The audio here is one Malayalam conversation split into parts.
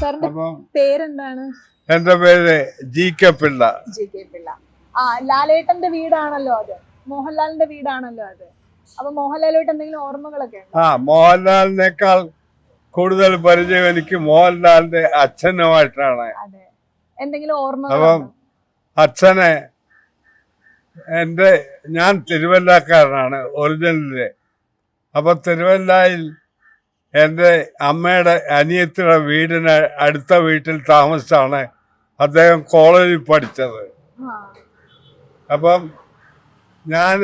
സാറിന്റെ അപ്പം പേരെന്താണ്? എന്റെ പേര് ജി.കെ. പിള്ള. ജി.കെ. പിള്ള. ആ, ലാലേട്ടന്റെ വീടാണല്ലോ അത്, മോഹൻലാലിന്റെ വീടാണല്ലോ അത്. അപ്പൊ മോഹൻലാലുമായിട്ട് എന്തെങ്കിലും ഓർമ്മകളൊക്കെ ഉണ്ടോ? മോഹൻലാലിനേക്കാൾ കൂടുതൽ പരിചയം എനിക്ക് മോഹൻലാലിന്റെ അച്ഛനുമായിട്ടാണ്. അതെ, എന്തെങ്കിലും അപ്പം ഓർമ്മകളുണ്ടോ? അച്ഛനെ ഞാൻ തിരുവല്ലക്കാരനാണ് ഒറിജിനലില്. അപ്പൊ തിരുവല്ലയിൽ എൻ്റെ അമ്മയുടെ അനിയത്തിയുടെ വീടിന് അടുത്ത വീട്ടിൽ താമസിച്ചാണ് അദ്ദേഹം കോളേജിൽ പഠിച്ചത്. അപ്പം ഞാൻ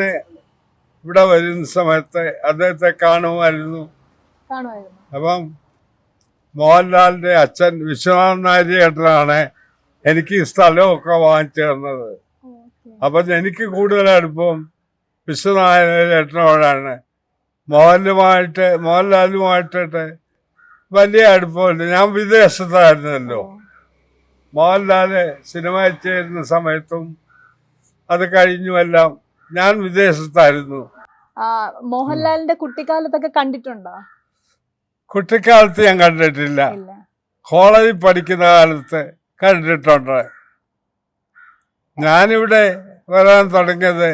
ഇവിടെ വരുന്ന സമയത്ത് അദ്ദേഹത്തെ കാണുമായിരുന്നു. അപ്പം മോഹൻലാലിന്റെ അച്ഛൻ വിശ്വനാഥൻ നായർ ചേട്ടനാണ് എനിക്ക് ഈ സ്ഥലമൊക്കെ വാങ്ങിച്ചു തന്നത്. അപ്പം എനിക്ക് കൂടുതൽ അടുപ്പം വിശ്വനാഥൻ ചേട്ടനോടാണ്. മോഹൻലാലുമായിട്ടിട്ട് വലിയ അടുപ്പമുണ്ട്. ഞാൻ വിദേശത്തായിരുന്നല്ലോ. മോഹൻലാല് സിനിമ ചേരുന്ന സമയത്തും അത് കഴിഞ്ഞുമെല്ലാം ഞാൻ വിദേശത്തായിരുന്നു. മോഹൻലാലിന്റെ കുട്ടിക്കാലത്തൊക്കെ കണ്ടിട്ടുണ്ടോ? കുട്ടിക്കാലത്ത് ഞാൻ കണ്ടിട്ടില്ല. കോളേജിൽ പഠിക്കുന്ന കാലത്ത് കണ്ടിട്ടുണ്ട്. ഞാനിവിടെ വരാൻ തുടങ്ങിയത്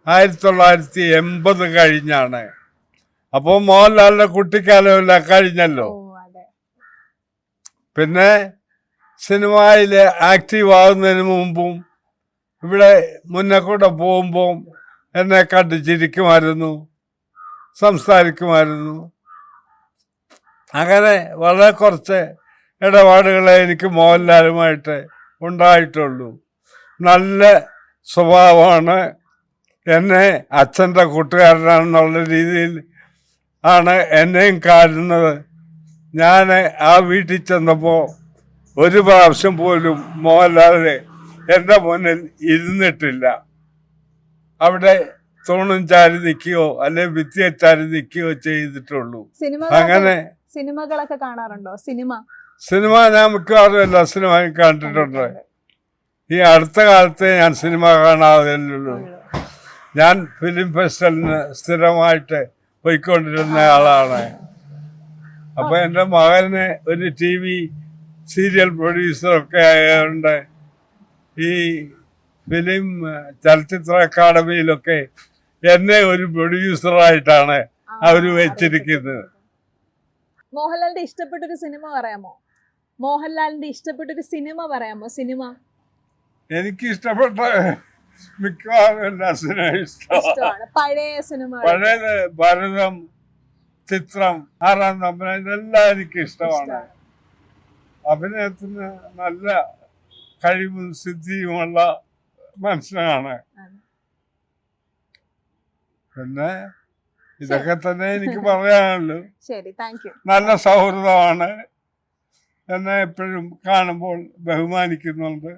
1980 കഴിഞ്ഞാണ്. അപ്പോൾ മോഹൻലാലിന്റെ കുട്ടിക്കാലമെല്ലാം കഴിഞ്ഞല്ലോ. പിന്നെ സിനിമയിൽ ആക്റ്റീവ് ആകുന്നതിന് മുമ്പും ഇവിടെ മുന്നേ കൂടെ പോകുമ്പോൾ എന്നെ കണ്ട് ചിരിക്കുമായിരുന്നു, സംസാരിക്കുമായിരുന്നു. അങ്ങനെ വളരെ കുറച്ച് ഇടപാടുകളെ എനിക്ക് മോഹൻലാലുമായിട്ട് ഉണ്ടായിട്ടുള്ളൂ. നല്ല സ്വഭാവമാണ്. എന്നെ അച്ഛൻ്റെ കൂട്ടുകാരനാണെന്നുള്ള രീതിയിൽ ആണ് എന്നെയും കാണുന്നത്. ഞാൻ ആ വീട്ടിൽ ചെന്നപ്പോൾ ഒരു പ്രാവശ്യം പോലും മോഹൻലാലിനെ എൻ്റെ മുന്നിൽ ഇരുന്നിട്ടില്ല. അവിടെ തൂണും ചാരി നിൽക്കുകയോ അല്ലെങ്കിൽ ഭിത്തിയെ ചാരി നിൽക്കുകയോ ചെയ്തിട്ടുള്ളൂ. അങ്ങനെ സിനിമകളൊക്കെ കാണാറുണ്ടോ? സിനിമ ഞാൻ മിക്കവാറും എല്ലാ സിനിമയും കണ്ടിട്ടുണ്ട്. ഈ അടുത്ത കാലത്തെ ഞാൻ സിനിമ കാണാതെയുള്ളൂ. ഞാൻ ഫിലിം ഫെസ്റ്റിവലിന് സ്ഥിരമായിട്ട് പോയിക്കൊണ്ടിരുന്ന ആളാണ്. അപ്പൊ എൻ്റെ മകന് ഒരു TV സീരിയൽ പ്രൊഡ്യൂസറൊക്കെ ആയതുകൊണ്ട് ഈ ഫിലിം ചലച്ചിത്ര അക്കാദമിയിലൊക്കെ എന്നെ ഒരു പ്രൊഡ്യൂസറായിട്ടാണ് അവർ വെച്ചിരിക്കുന്നത്. മോഹൻലാലിന്റെ ഇഷ്ടപ്പെട്ടൊരു സിനിമ പറയാമോ? എനിക്ക് ഇഷ്ടപ്പെട്ട മിക്കവാറും എല്ലാ സിനിമയും ഇഷ്ടമാണ്. പഴയത് ഭരതം, ചിത്രം, ആറാം തമ്പുരാൻ, ഇതെല്ലാം എനിക്ക് ഇഷ്ടമാണ്. അഭിനയത്തിന് നല്ല കഴിവും സിദ്ധിയുമുള്ള മനുഷ്യനാണ്. പിന്നെ ഇതൊക്കെ തന്നെ എനിക്ക് പറയാനുള്ളൂ. നല്ല സൗഹൃദമാണ്. എന്നെ എപ്പോഴും കാണുമ്പോൾ ബഹുമാനിക്കുന്നുണ്ട്.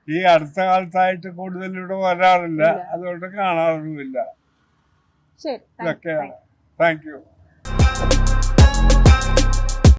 ഈ അടുത്ത കാലത്തായിട്ട് കൂടുതൽ ഇവിടെ വരാറില്ല, അതുകൊണ്ട് കാണാറുമില്ല. ഇതൊക്കെയാണ്. Thank you.